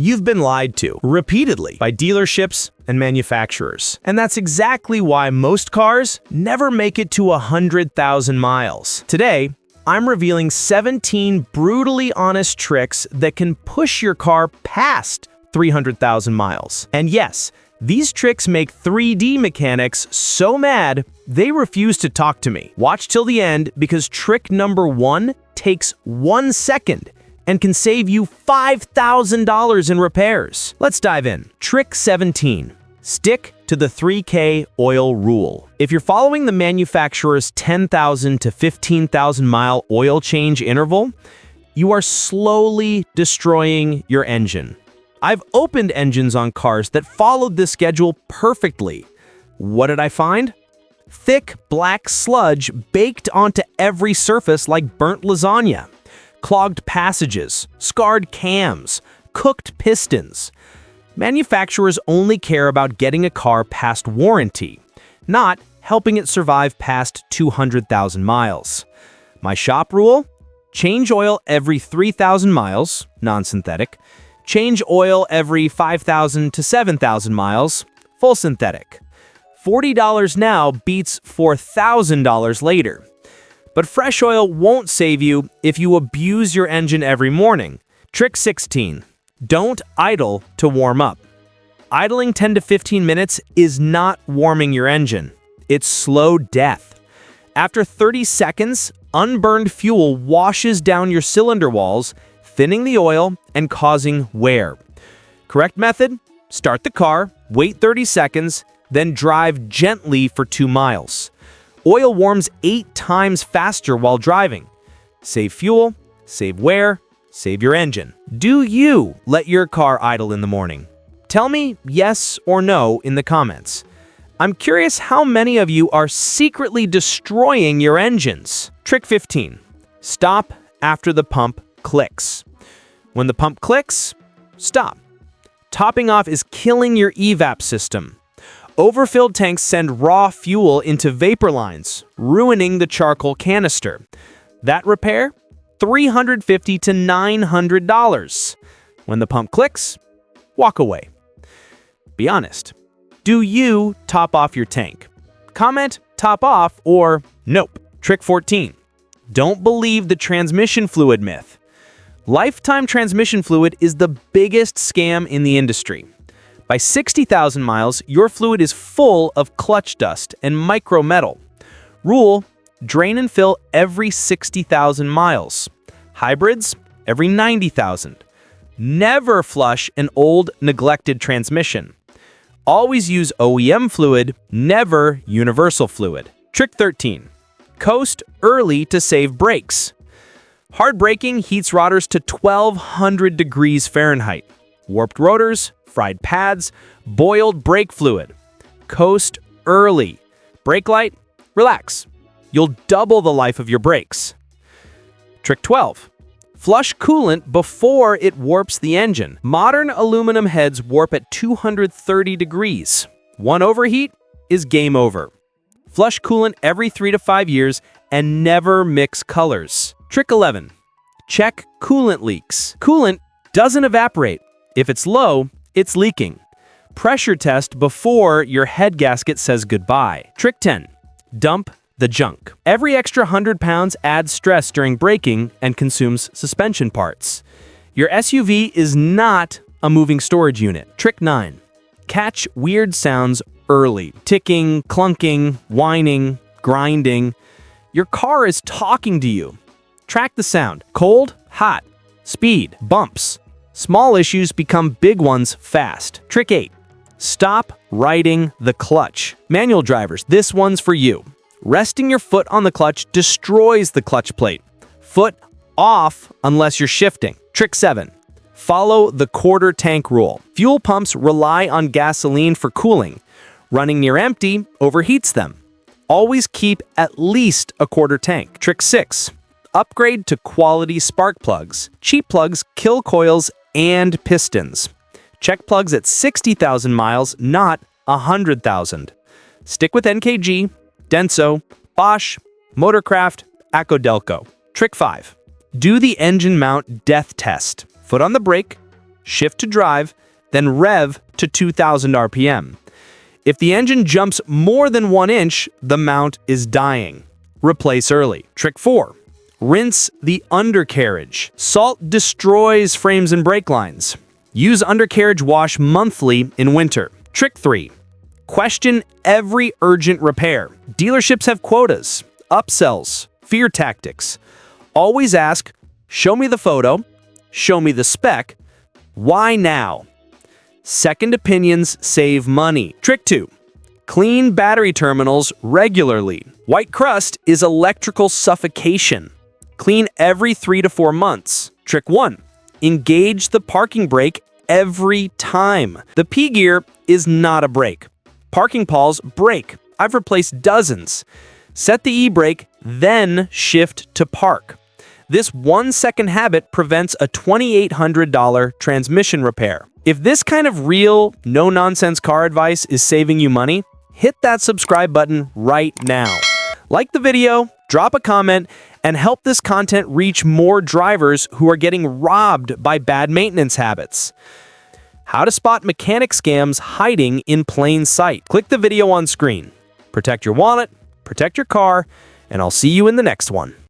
You've been lied to repeatedly by dealerships and manufacturers. And that's exactly why most cars never make it to 100,000 miles. Today, I'm revealing 17 brutally honest tricks that can push your car past 300,000 miles. And yes, these tricks make 3D mechanics so mad, they refuse to talk to me. Watch till the end because trick number 1 takes 1 second and can save you $5,000 in repairs. Let's dive in. Trick 17. Stick to the 3K oil rule. If you're following the manufacturer's 10,000 to 15,000 mile oil change interval, you are slowly destroying your engine. I've opened engines on cars that followed this schedule perfectly. What did I find? Thick black sludge baked onto every surface like burnt lasagna. Clogged passages, scarred cams, cooked pistons. Manufacturers only care about getting a car past warranty, not helping it survive past 200,000 miles. My shop rule? Change oil every 3,000 miles, non-synthetic. Change oil every 5,000 to 7,000 miles, full synthetic. $40 now beats $4,000 later. But fresh oil won't save you if you abuse your engine every morning. Trick 16. Don't idle to warm up. Idling 10 to 15 minutes is not warming your engine. It's slow death. After 30 seconds, unburned fuel washes down your cylinder walls, thinning the oil and causing wear. Correct method? Start the car, wait 30 seconds, then drive gently for 2 miles. Oil warms 8 times faster while driving. Save fuel, save wear, save your engine. Do you let your car idle in the morning? Tell me yes or no in the comments. I'm curious how many of you are secretly destroying your engines. Trick 15. Stop after the pump clicks. When the pump clicks, stop. Topping off is killing your evap system. Overfilled tanks send raw fuel into vapor lines, ruining the charcoal canister. That repair? $350 to $900. When the pump clicks, walk away. Be honest. Do you top off your tank? Comment top off or nope. Trick 14. Don't believe the transmission fluid myth. Lifetime transmission fluid is the biggest scam in the industry. By 60,000 miles, your fluid is full of clutch dust and micro metal. Rule: drain and fill every 60,000 miles. Hybrids, every 90,000. Never flush an old, neglected transmission. Always use OEM fluid, never universal fluid. Trick 13. Coast early to save brakes. Hard braking heats rotors to 1,200 degrees Fahrenheit. Warped rotors, fried pads, boiled brake fluid. Coast early. Brake light, relax. You'll double the life of your brakes. Trick 12. Flush coolant before it warps the engine. Modern aluminum heads warp at 230 degrees. One overheat is game over. Flush coolant every 3 to 5 years and never mix colors. Trick 11. Check coolant leaks. Coolant doesn't evaporate. If it's low, it's leaking. Pressure test before your head gasket says goodbye. Trick 10. Dump the junk. Every extra 100 pounds adds stress during braking and consumes suspension parts. Your SUV is not a moving storage unit. Trick 9. Catch weird sounds early. Ticking, clunking, whining, grinding. Your car is talking to you. Track the sound. Cold, hot, speed, bumps. Small issues become big ones fast. Trick 8. Stop riding the clutch. Manual drivers, this one's for you. Resting your foot on the clutch destroys the clutch plate. Foot off unless you're shifting. Trick 7. Follow the quarter tank rule. Fuel pumps rely on gasoline for cooling. Running near empty overheats them. Always keep at least a quarter tank. Trick 6. Upgrade to quality spark plugs. Cheap plugs kill coils and pistons. Check plugs at 60,000 miles, not 100,000. Stick with NKG, Denso, Bosch, Motorcraft, ACODelco. Trick 5. Do the engine mount death test. Foot on the brake, shift to drive, then rev to 2000 RPM. If the engine jumps more than 1 inch, the mount is dying. Replace early. Trick 4. Rinse the undercarriage. Salt destroys frames and brake lines. Use undercarriage wash monthly in winter. Trick 3. Question every urgent repair. Dealerships have quotas, upsells, fear tactics. Always ask, show me the photo, show me the spec, why now? Second opinions save money. Trick 2. Clean battery terminals regularly. White crust is electrical suffocation. Clean every 3 to 4 months. Trick 1. Engage the parking brake every time. The P gear is not a brake. Parking pawls break. I've replaced dozens. Set the e-brake, then shift to park. This 1-second habit prevents a $2,800 transmission repair. If this kind of real, no-nonsense car advice is saving you money, hit that subscribe button right now. Like the video, drop a comment, and help this content reach more drivers who are getting robbed by bad maintenance habits. How to spot mechanic scams hiding in plain sight. Click the video on screen. Protect your wallet, protect your car, and I'll see you in the next one.